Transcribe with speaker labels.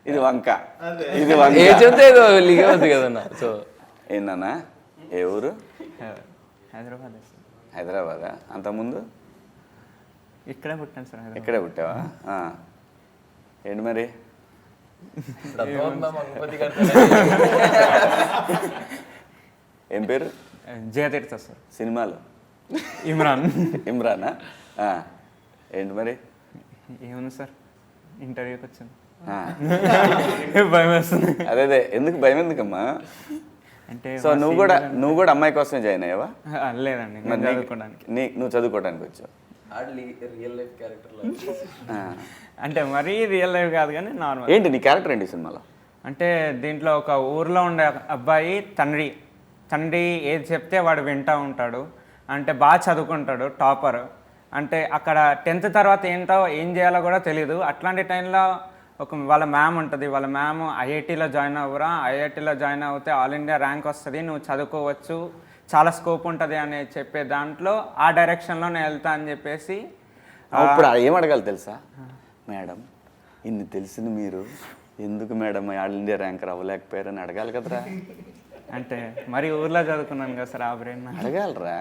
Speaker 1: ఇది వంక, ఇది వంక.
Speaker 2: ఏ చెప్తే ఏదో లీగ్ అవుతుంది కదన్నా. సో
Speaker 1: ఏందన్నా ఏ ఊరు?
Speaker 3: హైదరాబాద్.
Speaker 1: హైదరాబాదా? అంతకుముందు
Speaker 3: ఇక్కడే పుట్టాను సార్.
Speaker 1: ఇక్కడే పుట్టావా? ఏంటి మరి ఏం పేరు?
Speaker 3: జయతీర్థ సార్.
Speaker 1: సినిమాలో
Speaker 3: ఇమ్రాన్.
Speaker 1: ఇమ్రానా? ఏంటి మరి?
Speaker 3: ఏముంది సార్, ఇంటర్వ్యూకి వచ్చాను.
Speaker 1: భయం వేస్తుంది. అదే ఎందుకు భయం ఎందుకమ్మా?
Speaker 3: అంటే
Speaker 1: సో నువ్వు కూడా అమ్మాయి కోసమే జాయిన్ అయ్యావా?
Speaker 3: లేదండి, చదువుకోవడానికి.
Speaker 1: నువ్వు చదువుకోవడానికి వచ్చావు.
Speaker 3: అంటే మరీ రియల్ లైఫ్ కాదు కానీ నార్మల్.
Speaker 1: ఏంటి నీ క్యారెక్టర్ ఏంటి సినిమాలో?
Speaker 3: అంటే దీంట్లో ఒక ఊర్లో ఉండే అబ్బాయి తండ్రి ఏది చెప్తే వాడు వింటూ ఉంటాడు. అంటే బాగా చదువుకుంటాడు, టాపర్. అంటే అక్కడ 10th తర్వాత ఏం చేయాలో కూడా తెలియదు. అట్లాంటి టైంలో వాళ్ళ మ్యామ్ ఉంటుంది. వాళ్ళ మ్యామ్ ఐఐటీలో జాయిన్ అవ్వరా, ఐఐటీలో జాయిన్ అవుతే ఆల్ ఇండియా ర్యాంక్ వస్తుంది, నువ్వు చదువుకోవచ్చు, చాలా స్కోప్ ఉంటుంది అని చెప్పే దాంట్లో ఆ డైరెక్షన్లో నేను వెళ్తా అని చెప్పేసి.
Speaker 1: ఇప్పుడు ఏం అడగాలి తెలుసా? మేడం ఇన్ని తెలిసిన మీరు ఎందుకు మేడం ఆల్ ఇండియా ర్యాంకర్ అవ్వలేకపోయారని అడగాలి కదరా.
Speaker 3: అంటే మరి ఊర్లో చదువుకున్నాను కదా సార్, ఆ బ్రెయిన్
Speaker 1: అడగాలరా.